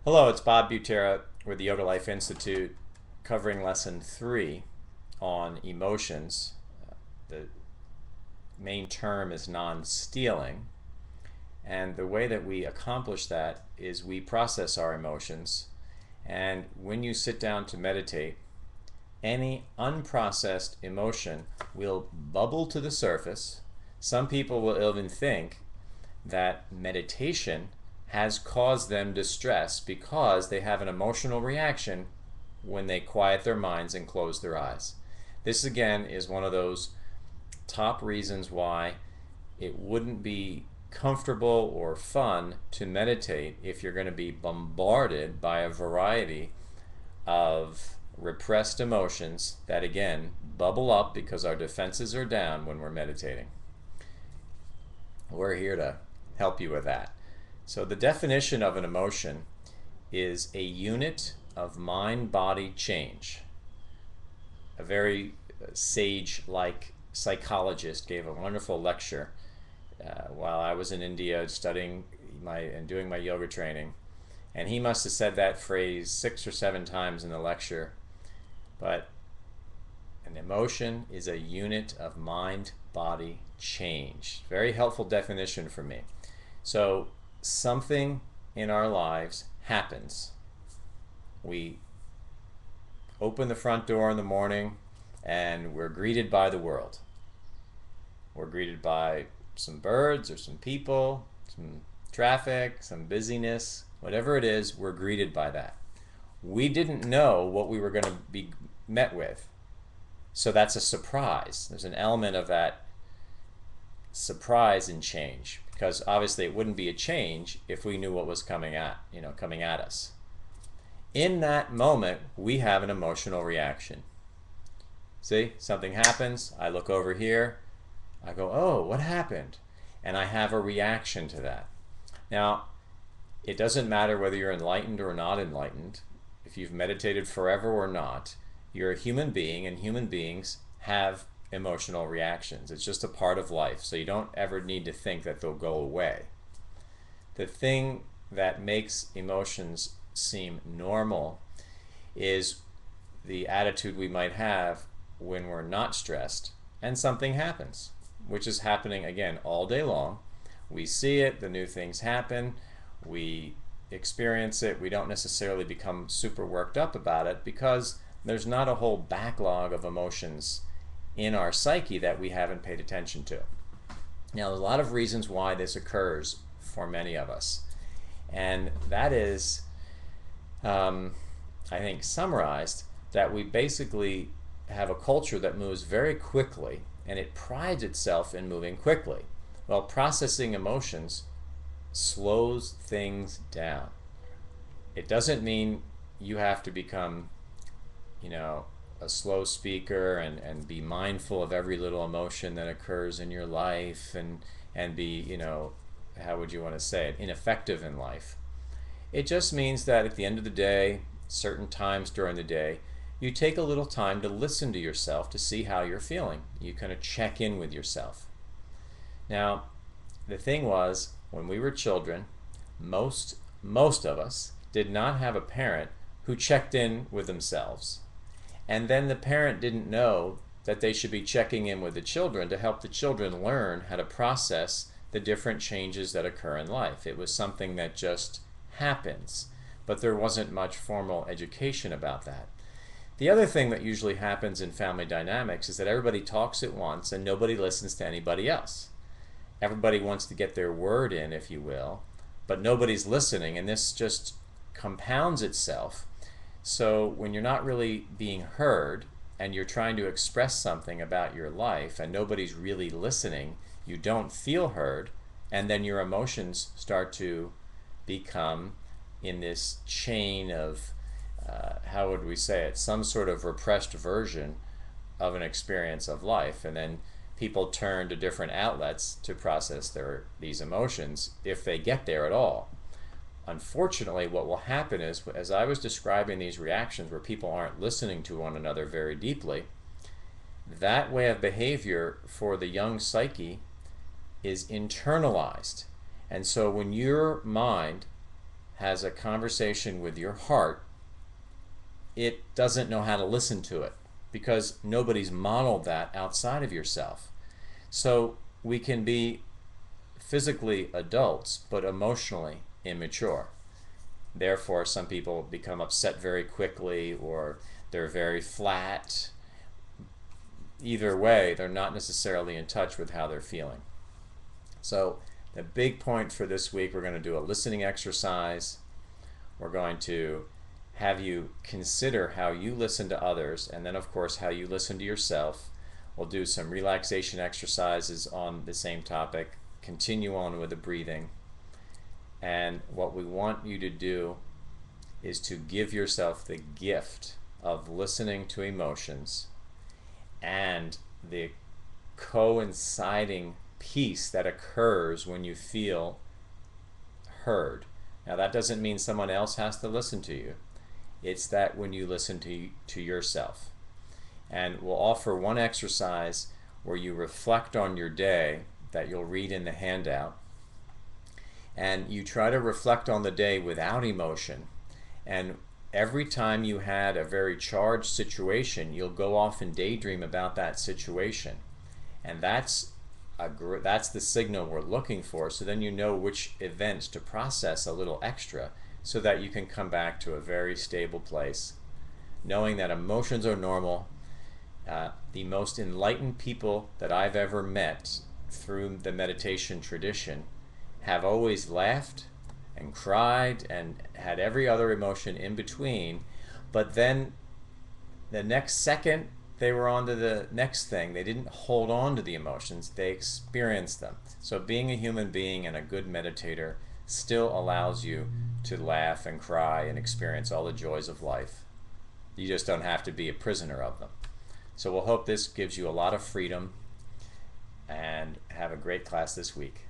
Hello, it's Bob Butera with the Yoga Life Institute covering lesson 3 on emotions. The main term is non-stealing, and the way that we accomplish that is we process our emotions. And when you sit down to meditate, any unprocessed emotion will bubble to the surface. Some people will even think that meditation has caused them distress because they have an emotional reaction when they quiet their minds and close their eyes. This again is one of those top reasons why it wouldn't be comfortable or fun to meditate if you're going to be bombarded by a variety of repressed emotions that again bubble up because our defenses are down when we're meditating. We're here to help you with that. So the definition of an emotion is a unit of mind-body change. A very sage-like psychologist gave a wonderful lecture while I was in India studying and doing my yoga training. And he must have said that phrase 6 or 7 times in the lecture. But an emotion is a unit of mind-body change. Very helpful definition for me. So something in our lives happens. We open the front door in the morning and we're greeted by the world. We're greeted by some birds or some people, some traffic, some busyness, whatever it is, we're greeted by that. We didn't know what we were going to be met with. So that's a surprise. There's an element of that surprise and change, because obviously it wouldn't be a change if we knew what was coming at us. In that moment, we have an emotional reaction. See, something happens, I look over here, I go, oh, what happened? And I have a reaction to that. Now, it doesn't matter whether you're enlightened or not enlightened, if you've meditated forever or not, you're a human being, and human beings have emotional reactions. It's just a part of life, so you don't ever need to think that they'll go away. The thing that makes emotions seem normal is the attitude we might have when we're not stressed and something happens, which is happening again all day long. We see it, the new things happen, we experience it, we don't necessarily become super worked up about it because there's not a whole backlog of emotions in our psyche that we haven't paid attention to. Now, there's a lot of reasons why this occurs for many of us, and that is, I think, summarized that we basically have a culture that moves very quickly, and it prides itself in moving quickly. Well, processing emotions slows things down. It doesn't mean you have to become, a slow speaker and be mindful of every little emotion that occurs in your life and be, how would you want to say it, ineffective in life. It just means that at the end of the day, certain times during the day, you take a little time to listen to yourself to see how you're feeling. You kind of check in with yourself. Now, the thing was, when we were children, most of us did not have a parent who checked in with themselves. And then the parent didn't know that they should be checking in with the children to help the children learn how to process the different changes that occur in life. It was something that just happens, but there wasn't much formal education about that. The other thing that usually happens in family dynamics is that everybody talks at once and nobody listens to anybody else. Everybody wants to get their word in, if you will, but nobody's listening, and this just compounds itself. So when you're not really being heard and you're trying to express something about your life and nobody's really listening, you don't feel heard, and then your emotions start to become in this chain of, how would we say it, some sort of repressed version of an experience of life, and then people turn to different outlets to process these emotions if they get there at all. Unfortunately, what will happen is, as I was describing these reactions where people aren't listening to one another very deeply, that way of behavior for the young psyche is internalized. And so when your mind has a conversation with your heart, it doesn't know how to listen to it because nobody's modeled that outside of yourself. So we can be physically adults but emotionally immature. Therefore, some people become upset very quickly, or they're very flat. Either way, they're not necessarily in touch with how they're feeling. So the big point for this week, we're going to do a listening exercise. We're going to have you consider how you listen to others, and then of course how you listen to yourself. We'll do some relaxation exercises on the same topic, continue on with the breathing. And what we want you to do is to give yourself the gift of listening to emotions and the coinciding peace that occurs when you feel heard. Now that doesn't mean someone else has to listen to you. It's that when you listen to yourself. And we'll offer one exercise where you reflect on your day that you'll read in the handout. And you try to reflect on the day without emotion. And every time you had a very charged situation, you'll go off and daydream about that situation. And that's the signal we're looking for. So then you know which events to process a little extra so that you can come back to a very stable place, knowing that emotions are normal. The most enlightened people that I've ever met through the meditation tradition have always laughed and cried and had every other emotion in between, but then the next second they were on to the next thing. They didn't hold on to the emotions, they experienced them. So being a human being and a good meditator still allows you to laugh and cry and experience all the joys of life. You just don't have to be a prisoner of them. So we'll hope this gives you a lot of freedom, and have a great class this week.